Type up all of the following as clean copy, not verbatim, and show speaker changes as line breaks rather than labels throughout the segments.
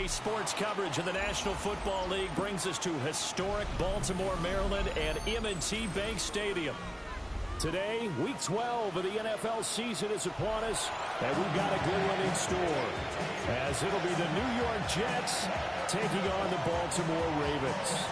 Today's sports coverage of the National Football League brings us to historic Baltimore, Maryland, and M&T Bank Stadium. Today, Week 12 of the NFL season is upon us, and we've got a good one in store, as it'll be the New York Jets taking on the Baltimore Ravens.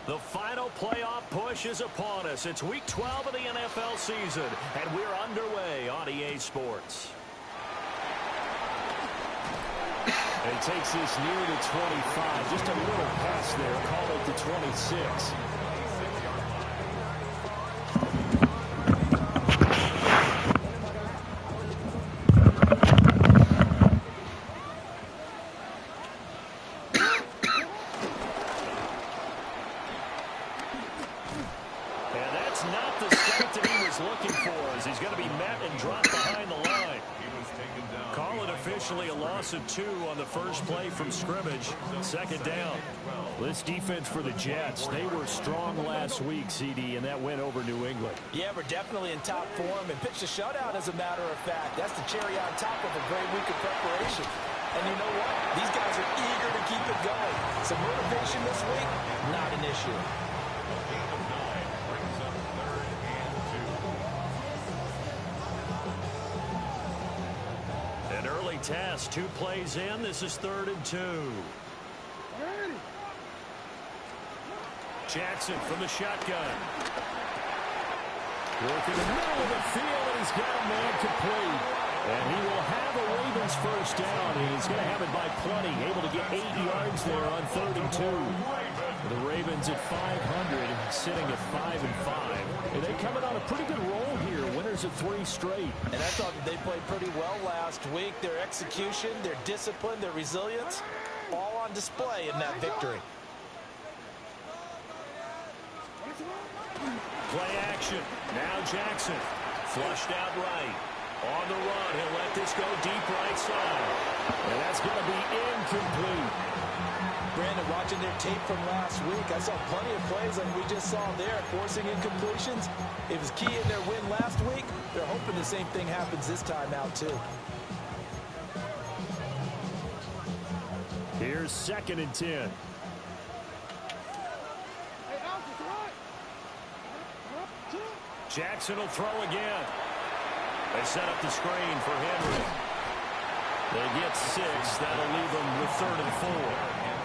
The final playoff push is upon us. It's Week 12 of the NFL season, and we're underway on EA Sports. It takes this near to 25. Just a little pass there. Call it the 26. Of 2 on the first play from scrimmage. Second down. This defense for the Jets, they were strong last week, CD, and that went over New England.
Yeah, we're definitely in top form and pitched a shutout, as a matter of fact. That's the cherry on top of a great week of preparation. And you know what? These guys are eager to keep it going. Some motivation this week, not an issue.
Test, 2 plays in. This is 3rd and 2. Jackson from the shotgun. Working the middle of the field, and he's got a man complete. And he will have a Ravens first down. He's going to have it by plenty. Able to get 8 yards there on 3rd and 2. The Ravens at 500, sitting at 5-5. And they coming on a pretty good roll here. Winners of 3 straight.
And I thought they played pretty well last week. Their execution, their discipline, their resilience, all on display in that victory.
Play action. Now Jackson. Flushed out right. On the run, he'll let this go deep right side. And that's going to be incomplete.
Brandon, watching their tape from last week, I saw plenty of plays like we just saw there, forcing incompletions. It was key in their win last week. They're hoping the same thing happens this time out, too.
Here's 2nd and 10. Jackson will throw again. They set up the screen for Henry. They get 6. That'll leave them with 3rd and 4.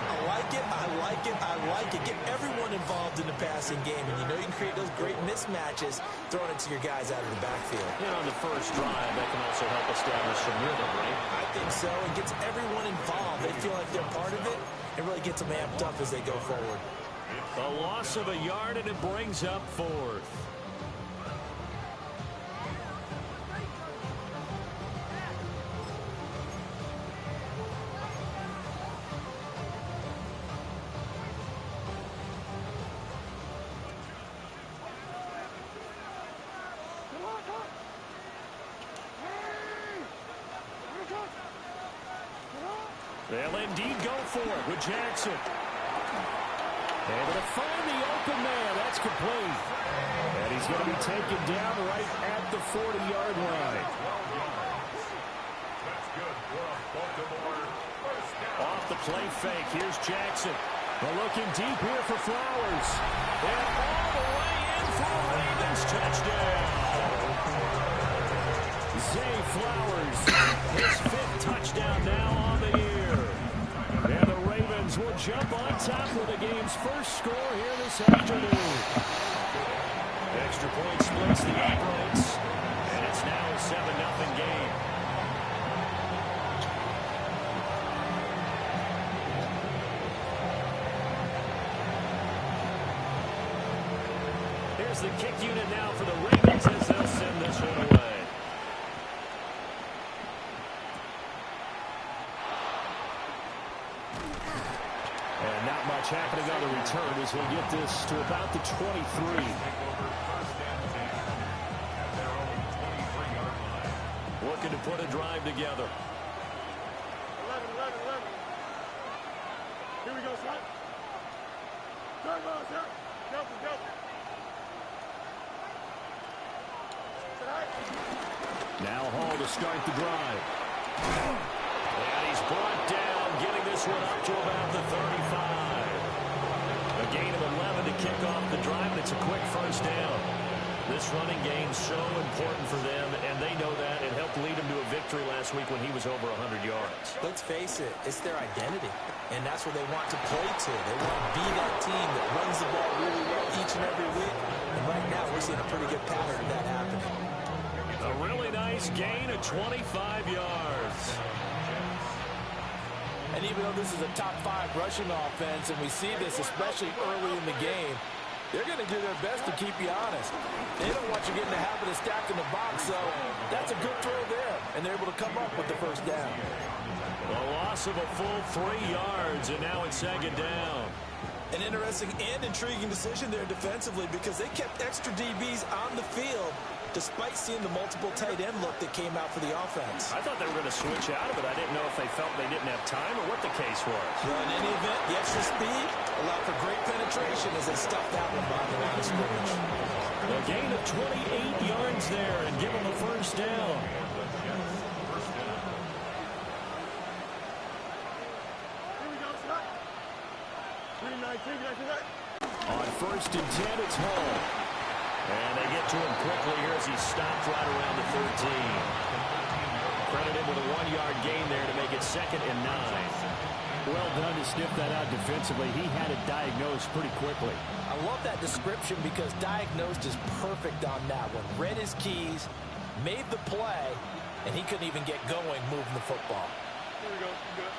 I like it, I like it, I like it. Get everyone involved in the passing game, and you know you can create those great mismatches throwing it to your guys out of the backfield.
And on the first drive, that can also help establish some rhythm, right?
I think so. It gets everyone involved. They feel like they're part of it, and really gets them amped up as they go forward.
A loss of a yard, and it brings up 4th. They'll indeed go for it with Jackson. Able to find the open man. That's complete. And he's going to be taken down right at the 40-yard line. Off the play fake. Here's Jackson. They're looking deep here for Flowers. And all the way in for a Ravens touchdown. Zay Flowers, his 5th touchdown now on the year. And the Ravens will jump on top with the game's first score here this afternoon. Extra point splits the uprights, and it's now a 7-0 game. is the kick unit now for the Ravens as they'll send this one away. And not much happening on the return as we'll get this to about the 23. Looking to put a drive together.
11. Here we go, son. Turn ball, sir. Go.
Now Hall to start the drive. And he's brought down, getting this one up to about the 35. A gain of 11 to kick off the drive, and it's a quick first down. This running game so important for them, and they know that. It helped lead them to a victory last week when he was over 100 yards.
Let's face it, it's their identity, and that's what they want to play to. They want to be that team that runs the ball really well each and every week, and right now we're seeing a pretty good pattern of that happening.
A really nice gain of 25 yards.
And even though this is a top 5 rushing offense, and we see this especially early in the game, they're going to do their best to keep you honest. They don't want you getting the habit of stacking the box, so that's a good throw there, and they're able to come up with the first down.
A loss of a full 3 yards, and now it's second down.
An interesting and intriguing decision there defensively because they kept extra DBs on the field despite seeing the multiple tight end look that came out for the offense.
I thought they were going to switch out of it. I didn't know if they felt they didn't have time or what the case was.
Well, in any event, the extra speed allowed for great penetration as they stuffed that one by the line of scrimmage.
A gain of 28 yards there and give them the first down.
Here we go, son. 3-19.
On first and 10, it's Hall. And they get to him quickly here as he stopped right around the 13. Credit him with a 1-yard gain there to make it second and 9. Well done to sniff that out defensively. He had it diagnosed pretty quickly.
I love that description because diagnosed is perfect on that one. Read his keys, made the play, and he couldn't even get going moving the football.
Here we go. Good.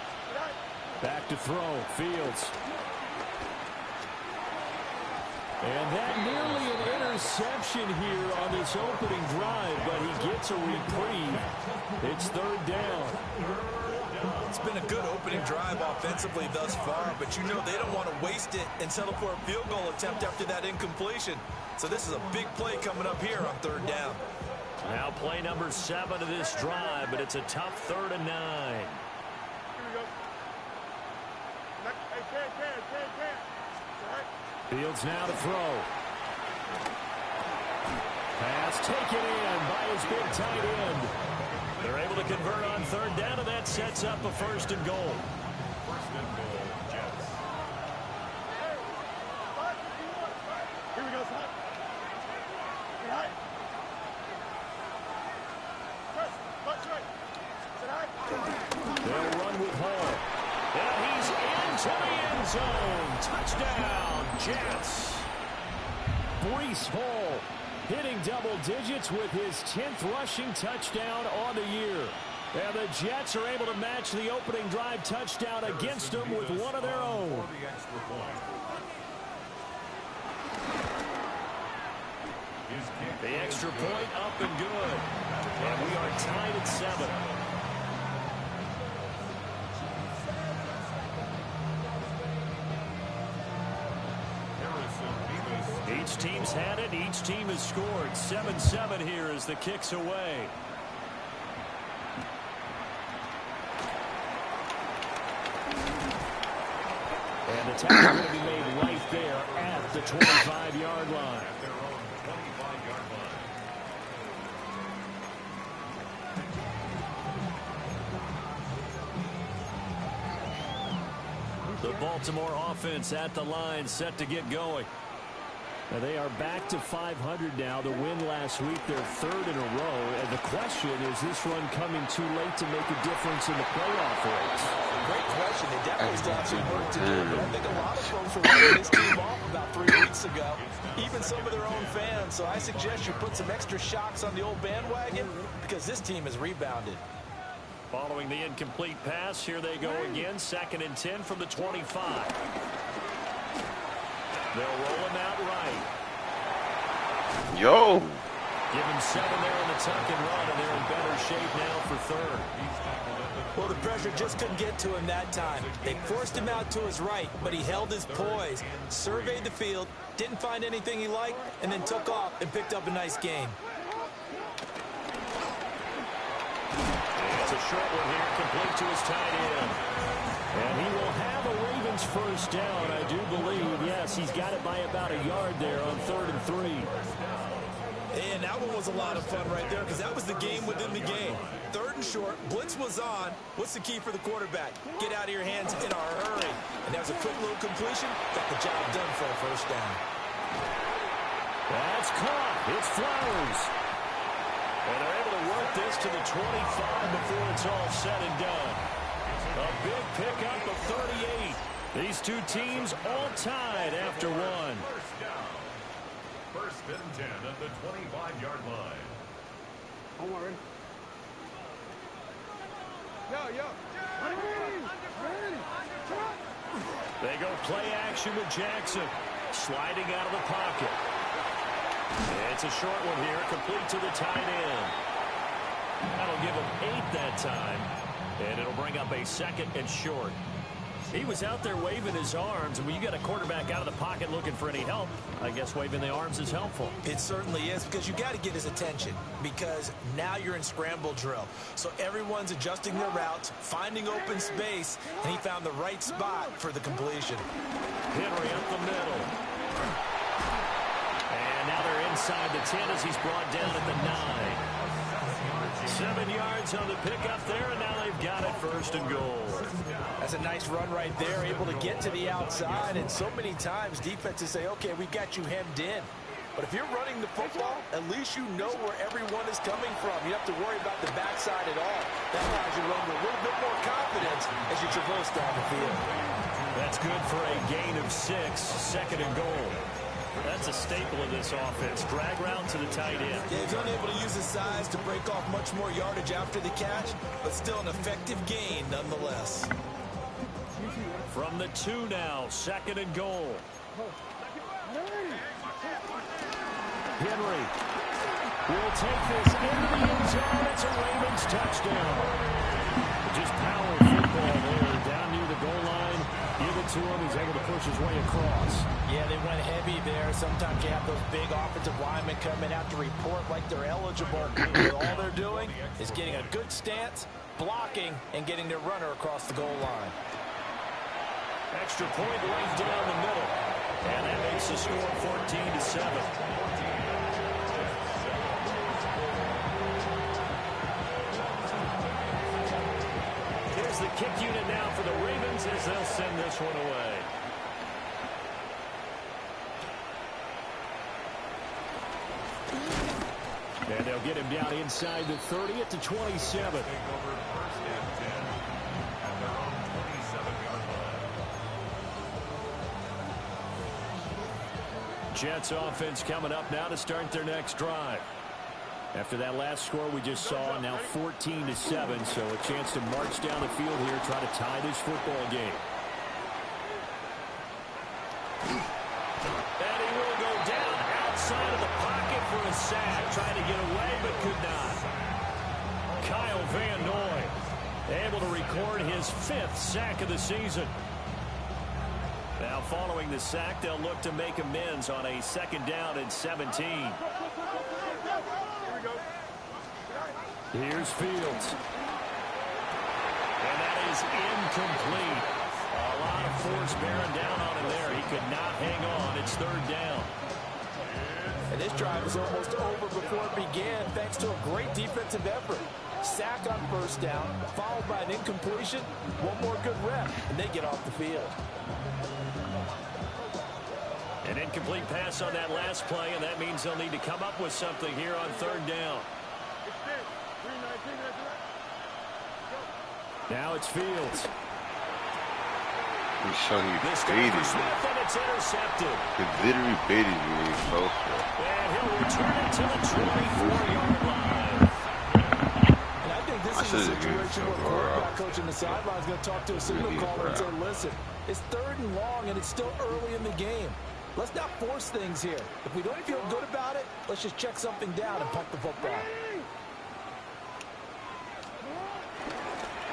Back to throw. Fields. And that nearly an interception here on this opening drive, but he gets a reprieve. It's third down.
It's been a good opening drive offensively thus far, but you know they don't want to waste it and settle for a field goal attempt after that incompletion. So this is a big play coming up here on third down.
Now play number 7 of this drive, but it's a tough 3rd and 9.
Here we go. Hey, can.
Fields now to throw. Pass taken in by his big tight end. They're able to convert on third down, and that sets up a first and goal.
Jets. Here we go, son.
They'll run with Hall. And he's into the end zone. Touchdown, Jets. Breece Hall hitting double digits with his 10th rushing touchdown on the year. And the Jets are able to match the opening drive touchdown against them with one of their own. The extra point up and good. And we are tied at 7. Each team's had it. Each team has scored. 7-7 here as the kick's away. And the tackle going to be made right there at the 25-yard line. The Baltimore offense at the line, set to get going. Now they are back to 500 now. The win last week, their 3rd in a row. And the question is this run coming too late to make a difference in the playoff race?
Great question. They definitely still have some work to do. But I think a lot of folks were writing this team off about 3 weeks ago. Even some of their own fans. So I suggest you put some extra shocks on the old bandwagon because this team has rebounded.
Following the incomplete pass, here they go again. 2nd and 10 from the 25. They'll roll him out right.
Yo.
Give him 7 there in the tuck and run, and they're in better shape now for third.
Well, the pressure just couldn't get to him that time. They forced him out to his right, but he held his poise, surveyed the field, didn't find anything he liked, and then took off and picked up a nice gain.
It's a short one here, complete to his tight end. And he will have a Ravens first down, I do believe. Yes, he's got it by about a yard there on 3rd and 3.
And that one was a lot of fun right there because that was the game within the game. 3rd and short, blitz was on. What's the key for the quarterback? Get out of your hands in a hurry. And that was a quick little completion. Got the job done for a first down.
That's caught. It's Flowers. And they're able to work this to the 25 before it's all said and done. A big pickup of 38. These two teams all tied after one.
First and 10 at the 25-yard line.
Don't worry. Yo.
They go play action with Jackson. Sliding out of the pocket. It's a short one here, complete to the tight end. That'll give him 8 that time. And it'll bring up a 2nd and short. He was out there waving his arms, and when you got a quarterback out of the pocket looking for any help, I guess waving the arms is helpful.
It certainly is, because you got to get his attention, because now you're in scramble drill. So everyone's adjusting their routes, finding open space, and he found the right spot for the completion.
Henry up the middle. And now they're inside the 10 as he's brought down at the 9. 7 yards on the pickup there, and now they've got it 1st and goal.
That's a nice run right there, able to get to the outside, and so many times defenses say, okay, we've got you hemmed in. But if you're running the football, at least you know where everyone is coming from. You don't have to worry about the backside at all. That allows you to run with a little bit more confidence as you traverse down the field.
That's good for a gain of 6, 2nd and goal. That's a staple of this offense. Drag route to the tight end.
Yeah, he's unable to use his size to break off much more yardage after the catch, but still an effective gain nonetheless.
From the 2 now, 2nd and goal. Henry will take this into the end zone. It's a Ravens touchdown. Just power football there, down near the goal line. Give it to him. He's able to push his way across.
Yeah, they went heavy there. Sometimes you have those big offensive linemen coming out to report like they're eligible. But all they're doing is getting a good stance, blocking, and getting their runner across the goal line.
Extra point right down the middle. And that makes the score 14-7. Here's the kick unit now for the Ravens as they'll send this one away. And they'll get him down inside the 30 at the 27. Jets offense coming up now to start their next drive. After that last score we just saw, now 14-7, so a chance to march down the field here, try to tie this football game. And he will go down outside of the pocket for a sack, trying to get away but could not. Kyle Van Noy able to record his 5th sack of the season. Now following the sack, they'll look to make amends on a 2nd down and 17. Here's Fields. And that is incomplete. A lot of force bearing down on him there. He could not hang on. It's 3rd down.
And this drive was almost over before it began thanks to a great defensive effort. Sack on 1st down, followed by an incompletion. One more good rep, and they get off the field.
An incomplete pass on that last play, and that means they'll need to come up with something here on 3rd down. Now it's Fields.
He's showing you baited me.
Smith, and it's intercepted.
He literally baited me when he fell.
And he'll return it to the 24-yard line.
And I think this is a situation where quarterback coach on the sideline is going to talk to a signal caller and say, listen, it's 3rd and long, and it's still early in the game. Let's not force things here. If we don't feel good about it, let's just check something down and punt the football.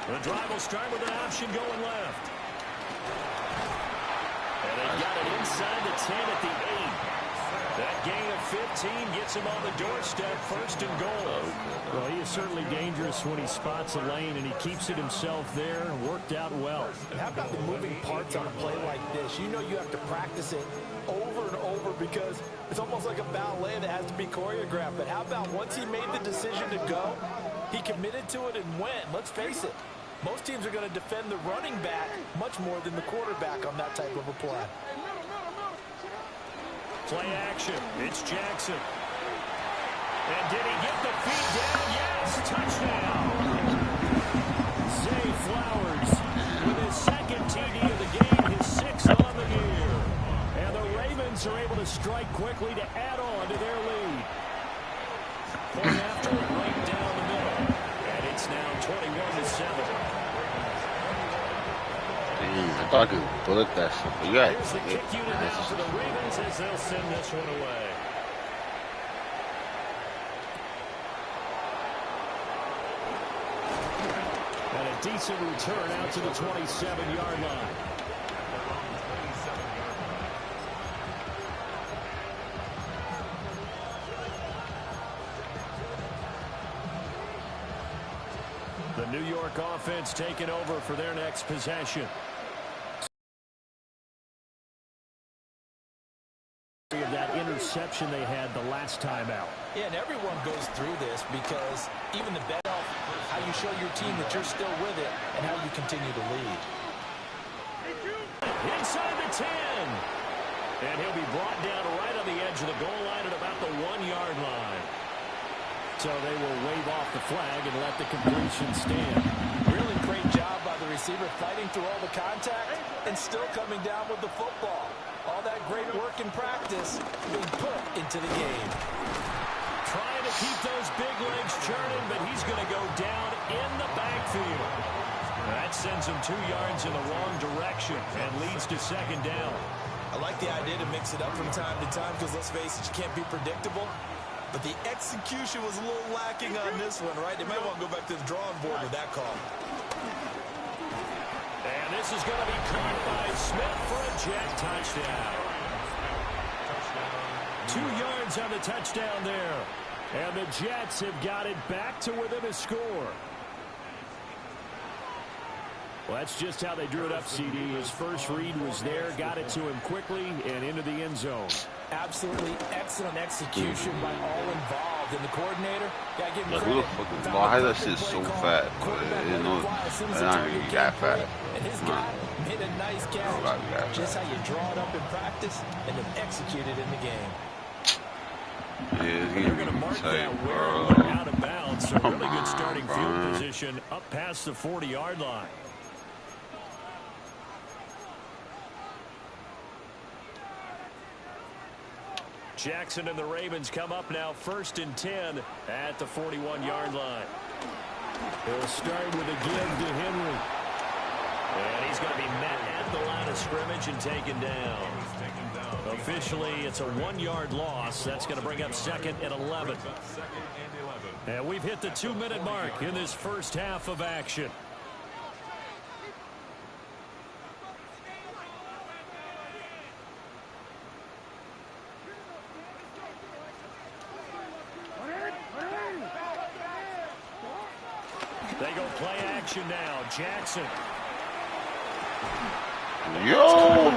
The drive will start with an option going left. And they got it inside the 10 at the 8. That gain of 15 gets him on the doorstep, first and goal. Well, he is certainly dangerous when he spots a lane, and he keeps it himself there. Worked out well.
And how about the moving parts on a play like this? You know you have to practice it over and over because it's almost like a ballet that has to be choreographed. But how about once he made the decision to go, he committed to it and went. Let's face it, most teams are going to defend the running back much more than the quarterback on that type of a play.
Play action. It's Jackson. And did he get the feet down? Yes, touchdown. Zay Flowers with his second TD of the game, his 6th on the year. And the Ravens are able to strike quickly to add on to their lead. Point after, right down the middle. And it's now 21-7.
I thought I could bullet that shit, but you got
Here's the kick unit now for the Ravens as they'll send this one away. And a decent return out to the 27-yard line. The New York offense taking over for their next possession. Of that interception they had the last time out.
Yeah, and everyone goes through this because even the best, how you show your team that you're still with it and how you continue to lead.
Inside the 10. And he'll be brought down right on the edge of the goal line at about the 1-yard line. So they will wave off the flag and let the completion stand.
Really great job by the receiver fighting through all the contact and still coming down with the football. All that great work in practice being put into the game.
Trying to keep those big legs churning, but he's going to go down in the backfield. That sends him 2 yards in the wrong direction and leads to second down.
I like the idea to mix it up from time to time because, let's face it, you can't be predictable. But the execution was a little lacking on this one, right? They might want to go back to the drawing board with that call.
And this is going to be caught by Smith for a Jet touchdown. 2 yards on the touchdown there. And the Jets have got it back to within a score. Well, that's just how they drew it up, CD. His first read was there, got it to him quickly, and into the end zone.
Absolutely excellent execution by all involved. And the coordinator, got to give him
Like,
credit.
who the fuck is why that shit so fat? You know, it's not really that fat.
And his guy made a nice catch. Just how you draw it up in practice and then execute it in the game.
Yeah,
They're going to mark that where out of bounds. So really good starting field position up past the 40-yard line. Jackson and the Ravens come up now 1st and 10 at the 41-yard line. They'll start with a give to Henry. And he's going to be met at the line of scrimmage and taken down. Officially, it's a 1-yard loss. That's going to bring up 2nd and 11. And we've hit the 2-minute mark in this first half of action. They go play action now. Jackson.
Yo!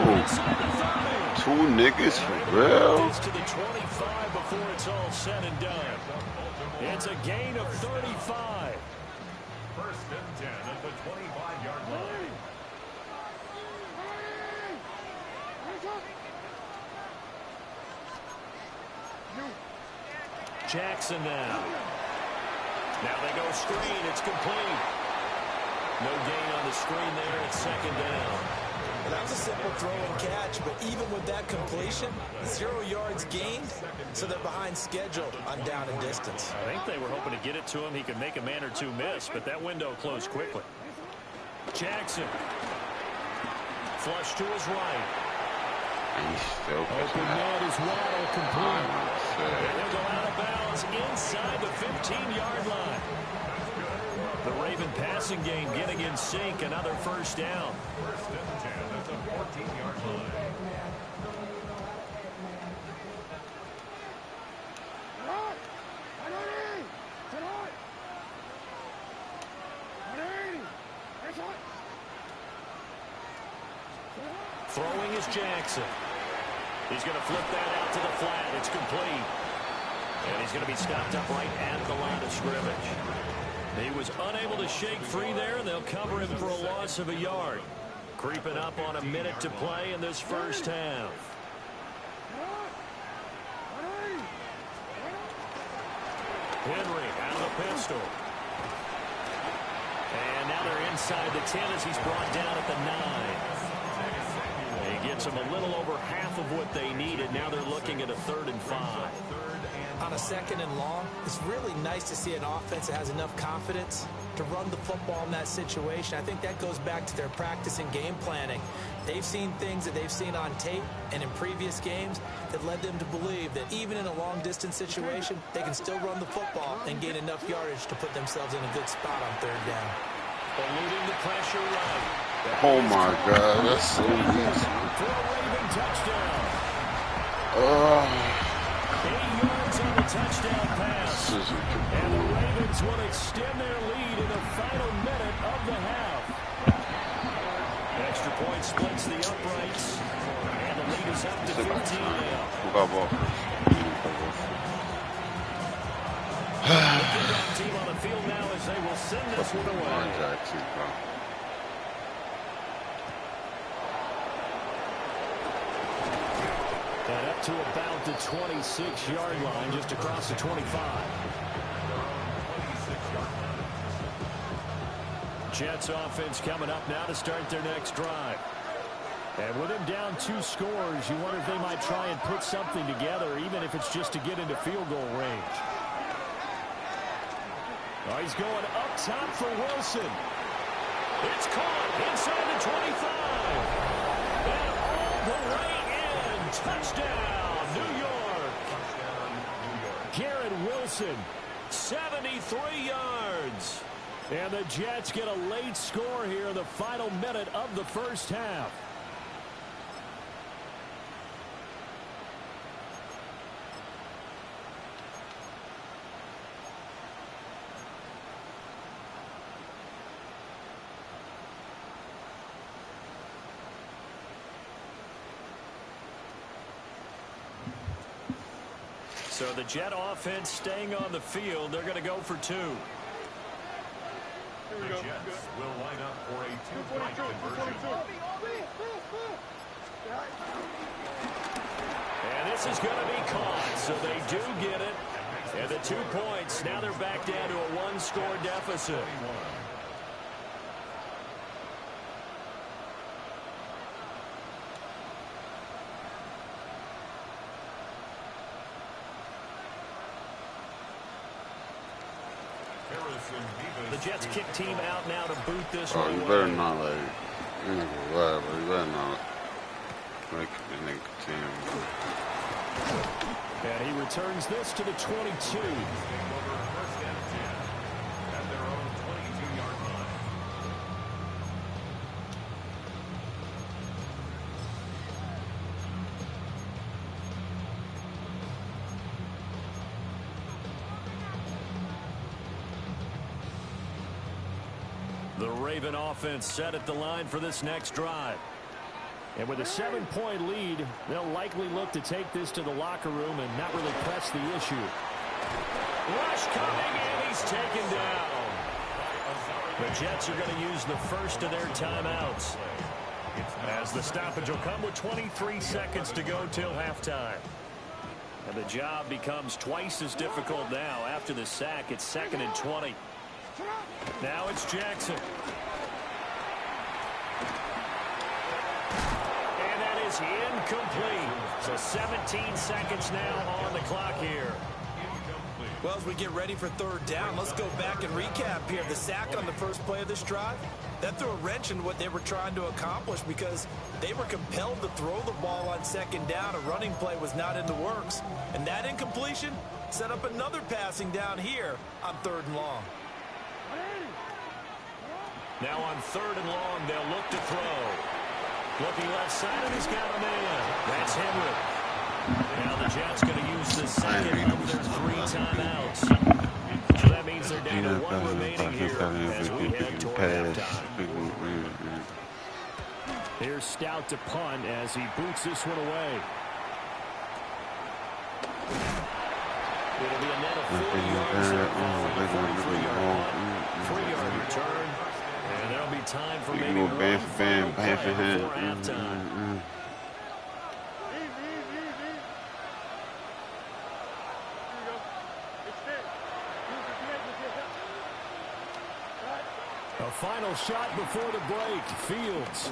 2 niggas for real?
Gets to the 25 before it's all said and done. It's a gain of 35.
1st and 10 at the 25-yard line.
Jackson now. Now they go screen. It's complete. No gain on the screen there. It's 2nd down.
Well, that was a simple throw and catch, but even with that completion, 0 yards gained, so they're behind schedule on down and distance.
I think they were hoping to get it to him. He could make a man or two miss, but that window closed quickly. Jackson. Flush to his right.
And he's still
Open man is Waddle complete. And he'll go out of bounds inside the 15-yard line. The Raven passing game getting in sync. Another first down.
First and 10 at the 14-yard line.
Throwing is Jackson. He's going to flip that out to the flat. It's complete. And he's going to be stopped up right at the line of scrimmage. He was unable to shake free there, and they'll cover him for a loss of a yard. Creeping up on a minute to play in this first half. Henry out of the pistol. And now they're inside the 10 as he's brought down at the 9. He gets them a little over half of what they needed. Now they're looking at a 3rd and 5.
On a 2nd and long, it's really nice to see an offense that has enough confidence to run the football in that situation. I think that goes back to their practice and game planning. They've seen things that they've seen on tape and in previous games that led them to believe that even in a long-distance situation, they can still run the football and gain enough yardage to put themselves in a good spot on 3rd down.
Eluding the pressure right.
Oh my God, that's so easy.
For a Raven touchdown. 8 yards on the touchdown pass. And the Ravens will extend their lead in the final minute of the half. Extra point splits the uprights. And the lead is up to 15 now. The team on the field now as they will send this one away. And up to about the 26-yard line, just across the 25. Jets offense coming up now to start their next drive. And with him down 2 scores, you wonder if they might try and put something together, even if it's just to get into field goal range. Oh, he's going up top for Wilson. It's caught inside the 25. And all the way in. Touchdown, New York. Garrett Wilson, 73 yards. And the Jets get a late score here in the final minute of the first half. So the Jet offense staying on the field. They're going to go for 2.
The Jets will line up for a 2-point conversion.
And this is going to be caught, so they do get it. And the 2 points, now they're back down to a 1-score deficit. The Jets kick team out now to boot this one.
You better not let it. You ain't gonna lie, but you better not make the nigga team.
And he returns this to the 22. The Raven offense set at the line for this next drive. And with a 7-point lead, they'll likely look to take this to the locker room and not really press the issue. Rush coming, and he's taken down. The Jets are going to use the first of their timeouts, as the stoppage will come with 23 seconds to go till halftime. And the job becomes twice as difficult now after the sack. It's 2nd and 20. Now it's Jackson. And that is incomplete. So 17 seconds now on the clock here.
Incomplete.
Well, as we get ready for third down, let's go back and recap here. The sack on the first play of this drive, that threw a wrench in what they were trying to accomplish because they were compelled to throw the ball on second down. A running play was not in the works. And that incompletion set up another passing down here on third and long.
Now on third and long, they'll look to throw. Looking left side, and he's got a man. That's Henry. Now the Jets going to use the second of their 3 timeouts. So that means they're down to 1 remaining here as we head toward halftime. Here's Stout to punt as he boots this one away. It'll be a net of 4 yards. 3-yard return. And there'll be time for maybe one final play before halftime. A final shot before the break. Fields.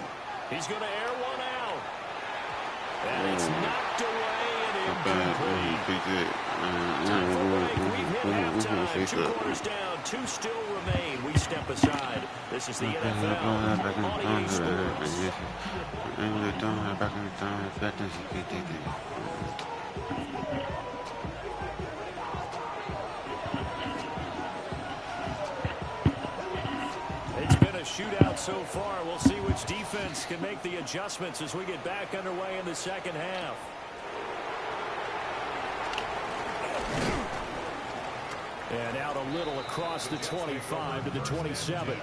He's going to air one out. And it's knocked away and incomplete. Time for break. We've hit halftime. 2 quarters down. 2 still remain. We step aside. This is the NFL on EA Sports. Shootout so far. We'll see which defense can make the adjustments as we get back underway in the second half. And out a little across the 25 to the 27.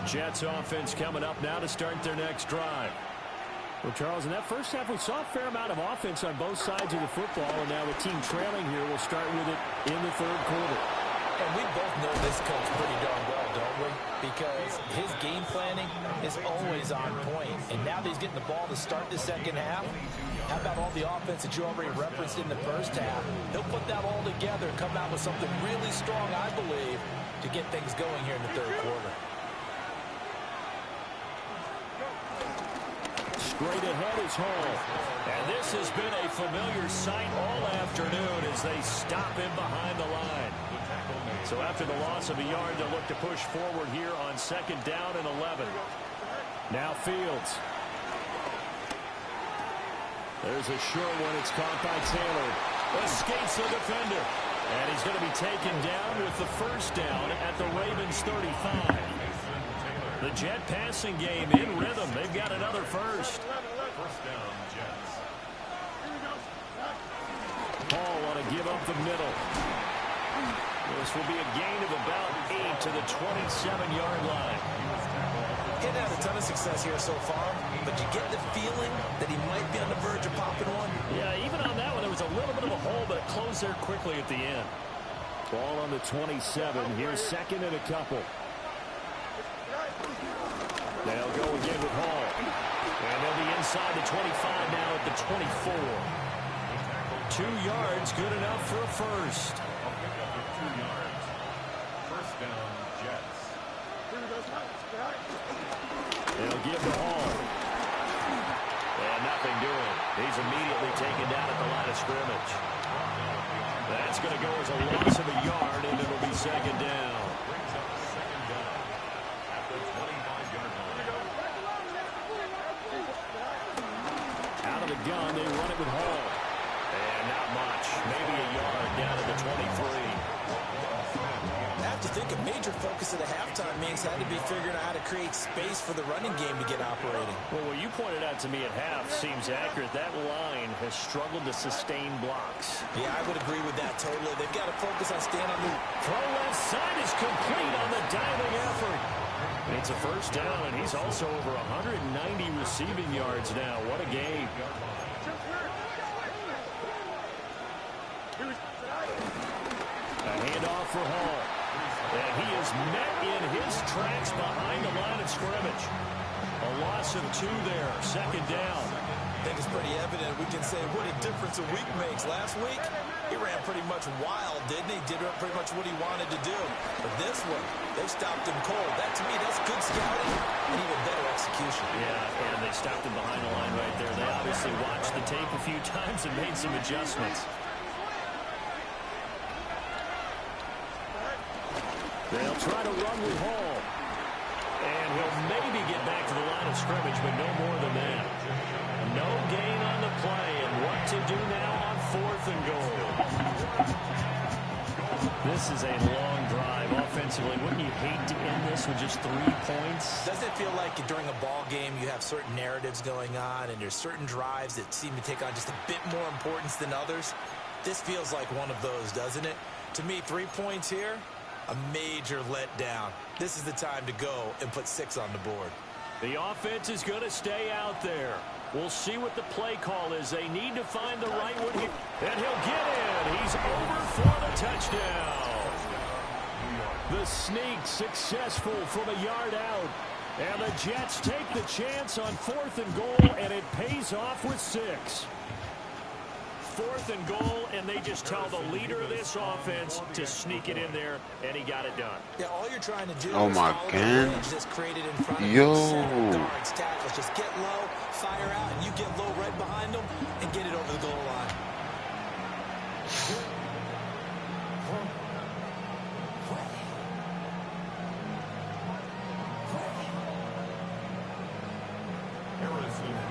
Jets offense coming up now to start their next drive. Well, Charles, in that first half, we saw a fair amount of offense on both sides of the football, and now the team trailing here will start with it in the third quarter.
And we both know this coach pretty darn well, don't we? Because his game planning is always on point. And now that he's getting the ball to start the second half, how about all the offense that you already referenced in the first half? He'll put that all together and come out with something really strong, I believe, to get things going here in the third quarter.
Straight ahead is Hall. And this has been a familiar sight all afternoon as they stop him behind the line. So after the loss of a yard, they'll look to push forward here on second down and 11. Now Fields. There's a short one. It's caught by Taylor. Escapes the defender. And he's going to be taken down with the first down at the Ravens 35. The Jet passing game in rhythm. They've got another first.
First down, Jets.
Hall want to give up the middle. This will be a gain of about 8 to the 27-yard line.
He hadn't had a ton of success here so far, but you get the feeling that he might be on the verge of popping one.
Yeah, even on that one, there was a little bit of a hole, but it closed there quickly at the end. Ball on the 27. Here's second and a couple. They'll go again with Hall. And they'll be inside the 25 now at the 24. 2 yards, good enough for a first.
2 yards. First down, Jets.
They'll give to Hall. And nothing doing. He's immediately taken down at the line of scrimmage. That's going to go as a loss of a yard, and it'll be second down.
Brings up second down at the 25-yard line.
Out of the gun, they run it with Hall. And not much. Maybe a yard down to the 23.
I have to think a major focus of the halftime means had to be figuring out how to create space for the running game to get operating.
Well, what you pointed out to me at half seems accurate. That line has struggled to sustain blocks.
Yeah, I would agree with that totally. They've got to focus on staying on the
Throw left side is complete on the diving effort. It's a first down, and he's also over 190 receiving yards now. What a game. A handoff for Hall. And he is met in his tracks behind the line of scrimmage. A loss of 2 there. Second down.
I think it's pretty evident. We can say what a difference a week makes. Last week, he ran pretty much wild, didn't he? Did pretty much what he wanted to do. But this one, they stopped him cold. That, to me, that's good scouting and even better execution.
Yeah, and they stopped him behind the line right there. They obviously watched the tape a few times and made some adjustments. They'll try to run with Hall. And he'll maybe get back to the line of scrimmage, but no more than that. No gain on the play, and what to do now on 4th and goal. This is a long drive offensively. Wouldn't you hate to end this with just 3 points?
Doesn't it feel like during a ball game you have certain narratives going on and there's certain drives that seem to take on just a bit more importance than others? This feels like one of those, doesn't it? To me, 3 points here, a major letdown. This is the time to go and put 6 on the board.
The offense is going to stay out there. We'll see what the play call is. They need to find the right one here. And he'll get in. He's over for the touchdown. The sneak successful from a yard out. And the Jets take the chance on 4th and goal, and it pays off with 6. 4th and goal, and they just tell the leader of this offense to sneak it in there, and he got it done.
Yeah, all you're trying to do
oh
is
my
follow
God.
the range that's created in front of you. Guards, tackles, just get low, fire out, and you get low right behind them and get it over the goal line.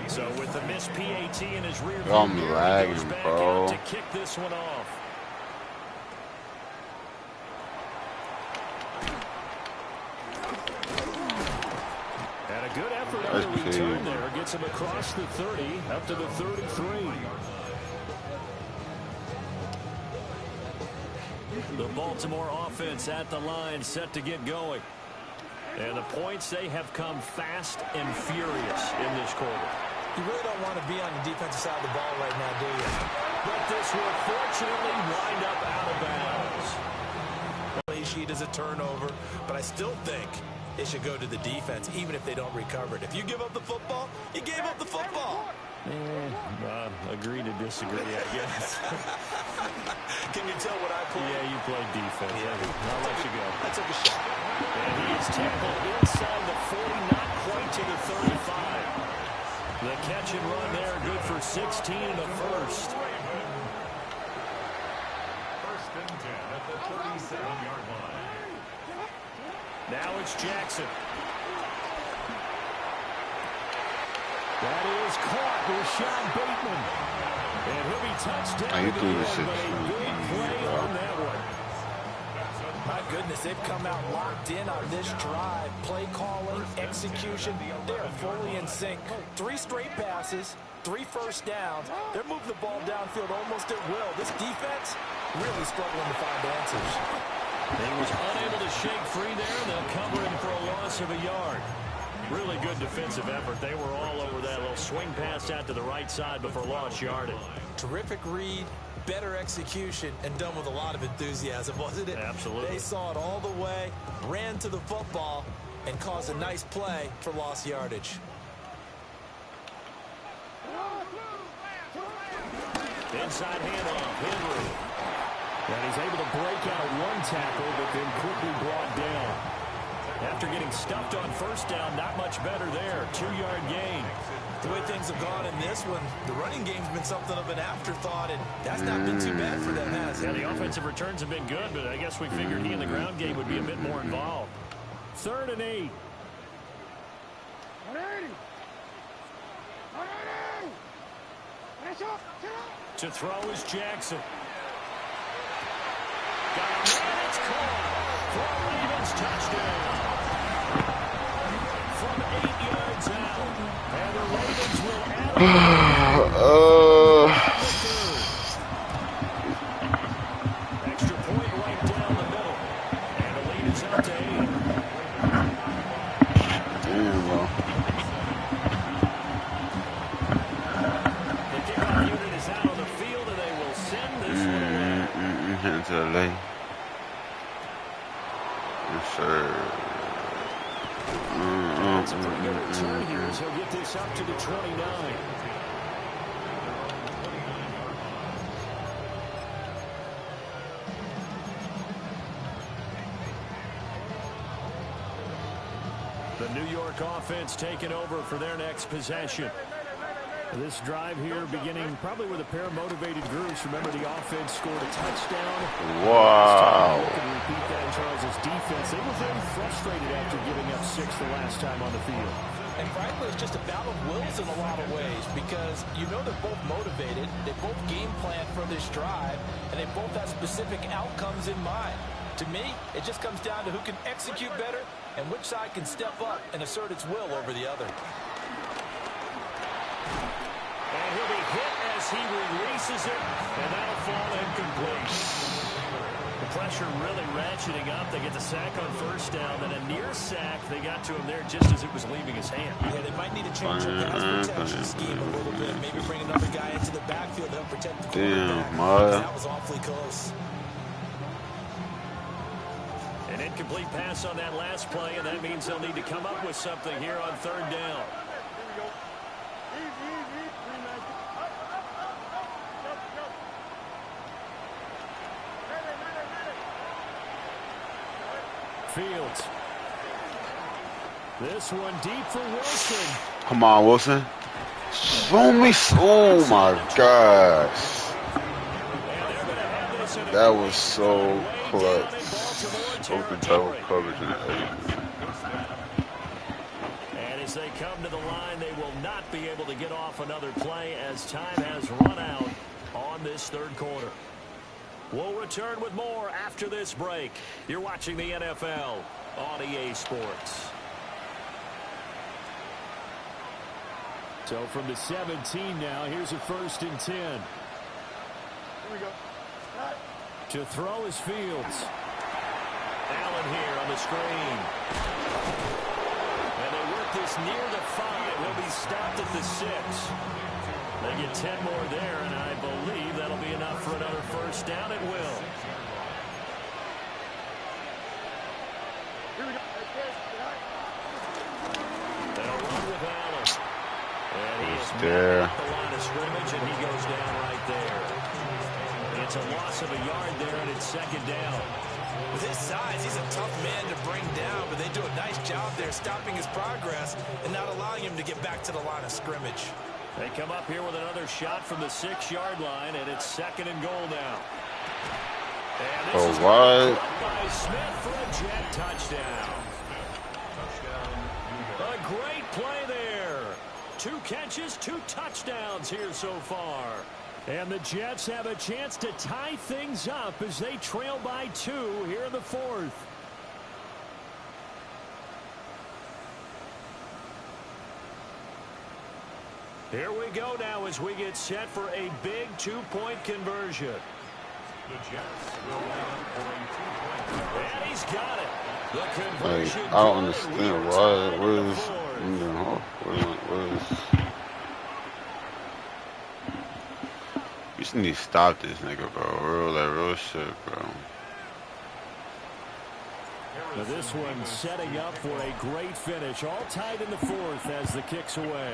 So with the missed PAT in his rear view,
I'm
he
lagging,
goes back
bro.
out to kick this one off.
And a good effort on the return there. Gets him across the 30, up to the 33. The Baltimore offense at the line, set to get going. And the points, they have come fast and furious in this quarter.
You really don't want to be on the defensive side of the ball right now, do you?
But this will fortunately wind up out of bounds.
Play sheet is a turnover, but I still think it should go to the defense, even if they don't recover it. If you give up the football, you gave up the football.
Agree to disagree, I guess.
Can you tell what I played?
Yeah, you played defense.
Yeah.
I'll let you go.
I took a shot.
And he is tackled inside the 40, not quite to the 35. The catch and run there, good for 16 and a first.
First and 10 at the 37-yard line.
Now it's Jackson. That is caught with Sean Bateman. And he'll be touched down.
You do this shit.
But a big play on that one.
My goodness, they've come out locked in on this drive. Play calling, execution, they are fully in sync. 3 straight passes, 3 first downs. They're moving the ball downfield almost at will. This defense really struggling to find answers.
He was unable to shake free there. They'll cover him for a loss of a yard. Really good defensive effort. They were all over that little swing pass out to the right side before lost yardage.
Terrific read, better execution, and done with a lot of enthusiasm, wasn't it?
Absolutely.
They saw it all the way, ran to the football, and caused a nice play for lost yardage.
Inside handoff, Henry. And he's able to break out 1 tackle, but then quickly brought down. After getting stuffed on first down, not much better there. 2-yard gain.
The way things have gone in this one, the running game's been something of an afterthought, and that's not been too bad for them, has it?
Yeah, the offensive returns have been good, but I guess we figured he in the ground game would be a bit more involved. 3rd and 8. To throw is Jackson. Got him, and it's caught for a Ravens touchdown. From 8 yards out. And the Ravens will add extra point right down the middle. And the lead is out to 8.
Damn, bro.
The kickoff unit is out on the field, and they will send this one away.
Heading to LA. Yes, sir.
It's a pretty good return here as he'll get this up to the 29. The New York offense taking over for their next possession. This drive here beginning probably with a pair of motivated groups. Remember, the offense scored a touchdown.
Wow.
You can repeat that in Charles' defense. They were very frustrated after giving up 6 the last time on the field.
And frankly, it's just a battle of wills in a lot of ways because you know they're both motivated. They both game plan for this drive, and they both have specific outcomes in mind. To me, it just comes down to who can execute better and which side can step up and assert its will over the other.
And he'll be hit as he releases it, and that'll fall incomplete. The pressure really ratcheting up. They get the sack on first down, then a near sack. They got to him there just as it was leaving his hand.
Yeah, they might need to change their pass protection scheme a little bit. Maybe bring another guy into the backfield to help protect the quarterback. That was awfully close.
An incomplete pass on that last play, and that means they'll need to come up with something here on third down. Fields. This one deep for Wilson.
Come on, Wilson. Show me. Oh, my gosh. That was so clutch. Open double coverage and everything.
And as they come to the line, they will not be able to get off another play as time has run out on this third quarter. We'll return with more after this break. You're watching the NFL on EA Sports. So from the 17 now, here's a 1st and 10.
Here we go.
To throw is Fields. Allen here on the screen. And they work this near the 5. He'll be stopped at the 6. They get 10 more there, and I believe that'll be enough for another first down. It will.
Here we go.
They'll run with Allen. And he is
there.
at the line of scrimmage, and he goes down right there. It's a loss of a yard there, and it's 2nd down.
With his size, he's a tough man to bring down, but they do a nice job there stopping his progress and not allowing him to get back to the line of scrimmage.
They come up here with another shot from the 6-yard line, and it's 2nd and goal now. And this is
what?
by Smith for a Jet touchdown. A great play there. 2 catches, 2 touchdowns here so far. And the Jets have a chance to tie things up as they trail by 2 here in the 4th. Here we go now as we get set for a big 2-point conversion.
The Jets will line for a 2-point conversion.
And he's got it. The conversion.
Like, I don't understand why. What is we just need to stop this nigga, bro. Real shit, bro.
Now this one setting up for a great finish. All tied in the 4th as the kick's away.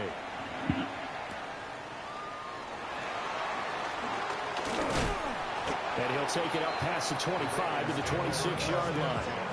And he'll take it up past the 25 to the 26-yard line.